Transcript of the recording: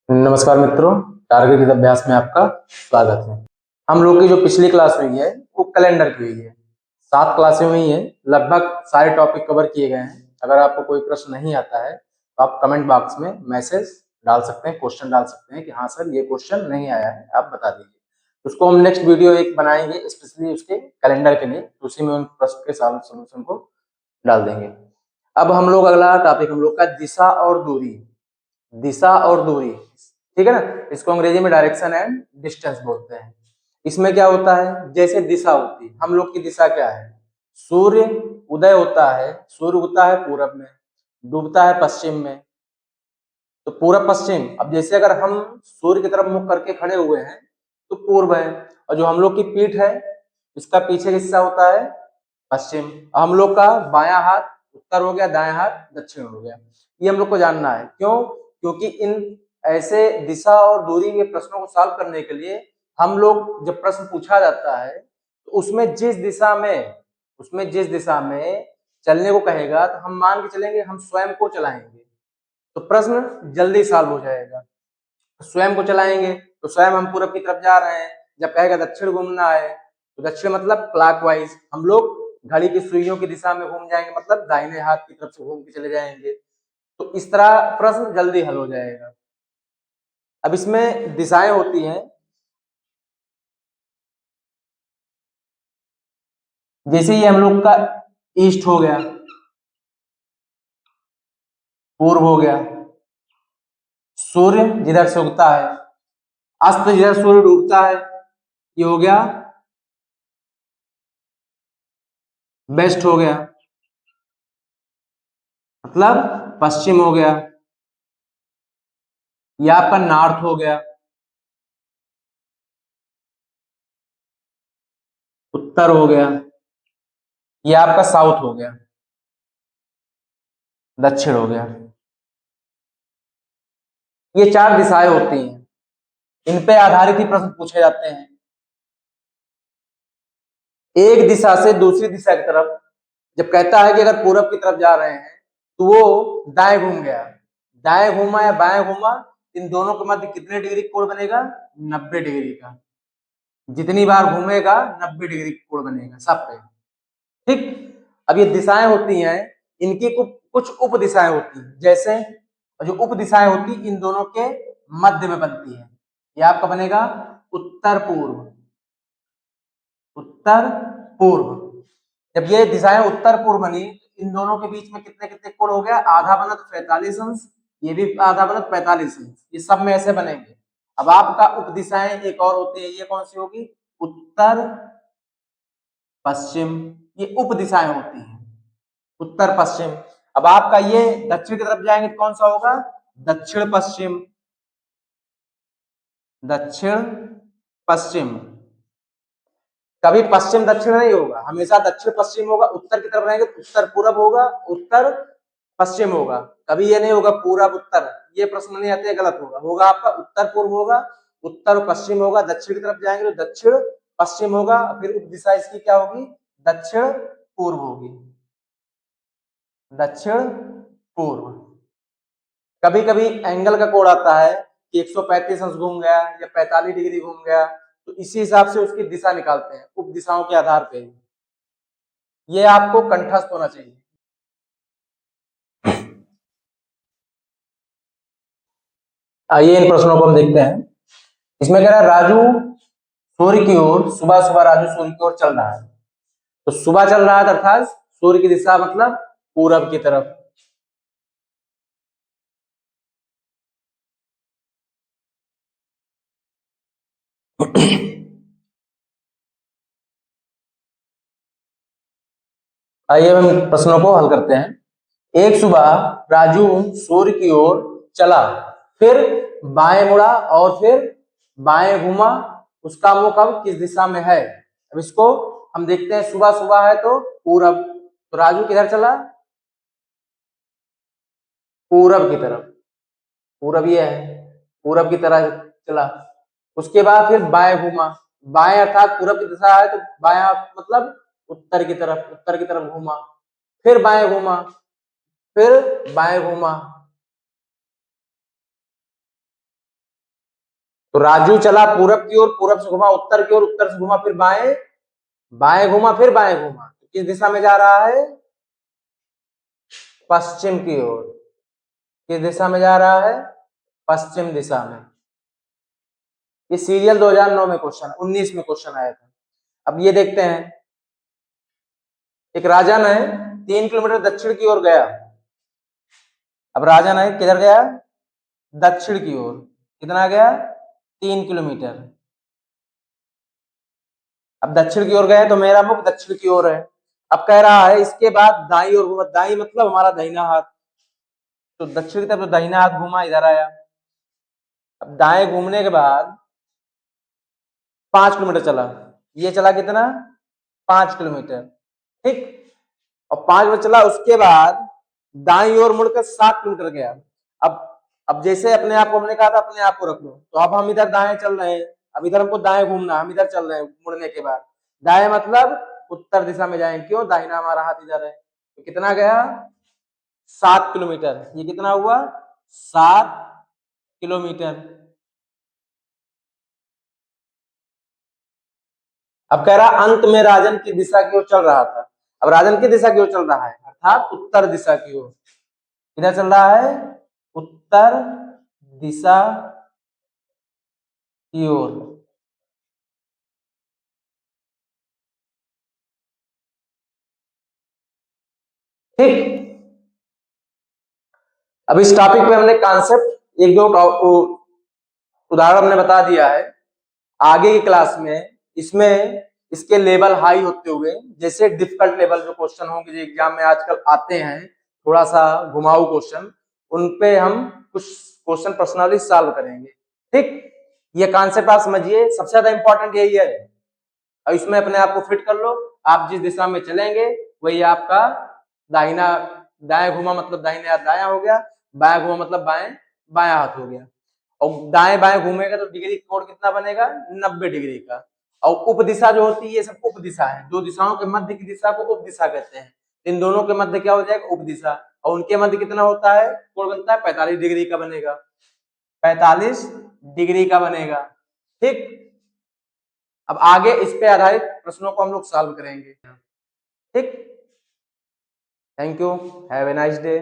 नमस्कार मित्रों, टारगेट अभ्यास में आपका स्वागत है। हम लोग की जो पिछली क्लास हुई है वो कैलेंडर की हुई है। 7 क्लासें हुई हैं, लगभग सारे टॉपिक कवर किए गए हैं। अगर आपको कोई प्रश्न नहीं आता है तो आप कमेंट बॉक्स में मैसेज डाल सकते हैं, क्वेश्चन डाल सकते हैं कि हाँ सर ये क्वेश्चन नहीं आया है, आप बता दीजिए। उसको हम नेक्स्ट वीडियो एक बनाएंगे स्पेशली उसके कैलेंडर के लिए, तो उसी में उन प्रश्न के सोल्यूशन को डाल देंगे। अब हम लोग अगला टॉपिक हम लोग का दिशा और दूरी। दिशा और दूरी, ठीक है ना, इसको अंग्रेजी में डायरेक्शन एंड डिस्टेंस बोलते हैं। इसमें क्या होता है, जैसे दिशा होती है, हम लोग की दिशा क्या है, सूर्य उदय होता है, सूर्य उगता है पूरब में, डूबता है पश्चिम में, तो पूरब पश्चिम। अब जैसे अगर हम सूर्य की तरफ मुख करके खड़े हुए हैं तो पूर्व है, और जो हम लोग की पीठ है इसका पीछे का हिस्सा होता है पश्चिम। हम लोग का बायां हाथ उत्तर हो गया, दायां हाथ दक्षिण हो गया। ये हम लोग को जानना है। क्यों? क्योंकि इन ऐसे दिशा और दूरी के प्रश्नों को सॉल्व करने के लिए हम लोग जब प्रश्न पूछा जाता है तो उसमें जिस दिशा में चलने को कहेगा तो हम मान के चलेंगे हम स्वयं को चलाएंगे, तो प्रश्न जल्दी सॉल्व हो जाएगा। स्वयं को चलाएंगे तो स्वयं हम पूरब की तरफ जा रहे हैं। जब कहेगा दक्षिण घूमना है तो दक्षिण मतलब क्लॉकवाइज, हम लोग घड़ी की सुइयों की दिशा में घूम जाएंगे, मतलब दाहिने हाथ की तरफ से घूम के चले जाएंगे। तो इस तरह प्रश्न जल्दी हल हो जाएगा। अब इसमें दिशाएं होती हैं, जैसे ये हम लोग का ईस्ट हो गया, पूर्व हो गया, सूर्य जिधर से उगता है, अस्त जिधर सूर्य डूबता है ये हो गया वेस्ट हो गया, मतलब पश्चिम हो गया। ये आपका नॉर्थ हो गया, उत्तर हो गया। ये आपका साउथ हो गया, दक्षिण हो गया। ये 4 दिशाएं होती हैं, इन पे आधारित ही प्रश्न पूछे जाते हैं। एक दिशा से दूसरी दिशा की तरफ जब कहता है कि अगर पूरब की तरफ जा रहे हैं तो वो दाएं घूम गया, दाएं घूमा या बाएं घूमा, इन दोनों के मध्य कितने डिग्री कोण बनेगा, 90 डिग्री का। जितनी बार घूमेगा 90 डिग्री कोण बनेगा सब पे, ठीक। अब ये दिशाएं होती हैं, इनकी कुछ उप दिशाएं होती हैं, जैसे जो उप दिशाएं होती इन दोनों के मध्य में बनती है। ये आपका बनेगा उत्तर पूर्व, उत्तर पूर्व। जब ये दिशाएं उत्तर पूर्व बनी इन दोनों के बीच में कितने कितने कोण हो गया, आधा बना तो 45 अंश, ये भी आधा बना तो 45 अंश, ये सब में ऐसे बनेंगे। अब आपका उप दिशाएं एक और होती है, ये कौन सी होगी, उत्तर पश्चिम। ये उप दिशाएं होती हैं, उत्तर पश्चिम। अब आपका ये दक्षिण की तरफ जाएंगे तो कौन सा होगा, दक्षिण पश्चिम, दक्षिण पश्चिम। कभी पश्चिम दक्षिण नहीं होगा, हमेशा दक्षिण पश्चिम होगा। उत्तर की तरफ रहेंगे तो उत्तर पूरब होगा, उत्तर पश्चिम होगा। कभी ये नहीं होगा पूरब उत्तर, ये प्रश्न नहीं आते, गलत होगा। होगा आपका उत्तर पूर्व होगा, उत्तर पश्चिम होगा, दक्षिण की तरफ जाएंगे तो दक्षिण पश्चिम होगा, फिर उप दिशा इसकी क्या होगी, दक्षिण पूर्व होगी, दक्षिण पूर्व। कभी कभी एंगल का कोड आता है कि 135 अंश घूम गया या 45 डिग्री घूम गया, तो इसी हिसाब से उसकी दिशा निकालते हैं उप दिशाओं के आधार पे। ये आपको कंठस्थ होना चाहिए। आइए इन प्रश्नों को हम देखते हैं। इसमें कह रहा है राजू सूर्य की ओर, सुबह सुबह राजू सूर्य की ओर चल रहा है। तो सुबह चल रहा है अर्थात सूर्य की दिशा मतलब पूरब की तरफ। आइए हम प्रश्नों को हल करते हैं। एक सुबह राजू सूर्य की ओर चला, फिर बाएं मुड़ा और फिर बाएं घूमा, उसका मुख अब किस दिशा में है। अब इसको हम देखते हैं, सुबह सुबह है तो पूरब, तो राजू किधर चला, पूरब की तरफ, पूरब ये है, पूरब की तरह चला। उसके बाद फिर बाएं घूमा, बाएं अर्थात पूरब की दिशा है, तो बाया मतलब उत्तर की तरफ घूमा, फिर बाएं घूमा, फिर बाएं घूमा। तो राजू चला पूरब की ओर, पूरब से घुमा उत्तर की ओर, उत्तर से घुमा फिर बाएं, बाएं घुमा फिर बाएं घुमा। तो किस दिशा में जा रहा है? पश्चिम की ओर। किस दिशा में जा रहा है? पश्चिम दिशा में। ये सीरियल 2009 में क्वेश्चन, 19 में क्वेश्चन आया था। अब ये देखते हैं, एक राजन है 3 किलोमीटर दक्षिण की ओर गया। अब राजन है किधर गया? दक्षिण की ओर। कितना गया? 3 किलोमीटर। अब दक्षिण की ओर गए तो मेरा मुख दक्षिण की ओर है। अब कह रहा है इसके बाद दाई ओर घूमा, दाई मतलब हमारा दाहिना हाथ, तो दक्षिण की तरफ तो दाहिना हाथ घूमा, इधर आया। अब दाएं घूमने के बाद 5 किलोमीटर चला। ये चला कितना? 5 किलोमीटर। ठीक। और 5 मिनट चला, उसके बाद दाई ओर मुड़कर 7 किलोमीटर गया। अब जैसे अपने आप को हमने कहा था अपने आप को रख लो, तो अब हम इधर दाएं चल रहे हैं। अब इधर हमको दाएं घूमना, हम इधर चल रहे हैं मुड़ने के बाद। दाएं मतलब उत्तर दिशा में जाएंगे, क्यों? दाहिना हमारा हाथ इधर है। तो कितना गया? 7 किलोमीटर। ये कितना हुआ? 7 किलोमीटर। अब कह रहा अंत में राजन की दिशा की ओर चल रहा था। अब राजन की दिशा की ओर चल रहा है अर्थात उत्तर दिशा की ओर। किधर चल रहा है? उत्तर दिशा की ओर। ठीक। अब इस टॉपिक पे हमने कॉन्सेप्ट एक दो उदाहरण हमने बता दिया है। आगे की क्लास में इसमें इसके लेवल हाई होते हुए, जैसे डिफिकल्ट लेवल जो क्वेश्चन होंगे जो एग्जाम में आजकल आते हैं, थोड़ा सा घुमाऊ क्वेश्चन, उन पे हम कुछ क्वेश्चन पर्सनली सॉल्व करेंगे। ठीक। ये कॉन्सेप्ट आप समझिए, सबसे ज्यादा इंपॉर्टेंट यही है। और इसमें अपने आप को फिट कर लो। आप जिस दिशा में चलेंगे वही आपका दाहिना, दाएं घुमा मतलब दाहिने हाथ दाया हो गया, बाएं घुमा मतलब बाएं बाया हाथ हो गया। और दाएं बाएं घूमेगा तो डिग्री कोण कितना बनेगा? 90 डिग्री का। और उप दिशा जो होती है, ये सब उप दिशा है। दो दिशाओं के मध्य की दिशा को उप दिशा कहते हैं। इन दोनों के मध्य क्या हो जाएगा? उप दिशा। और उनके मध्य कितना होता है? कोण बनता है 45 डिग्री का बनेगा। 45 डिग्री का बनेगा। ठीक। अब आगे इस पे आधारित प्रश्नों को हम लोग सॉल्व करेंगे। ठीक। Thank you. Have a nice day.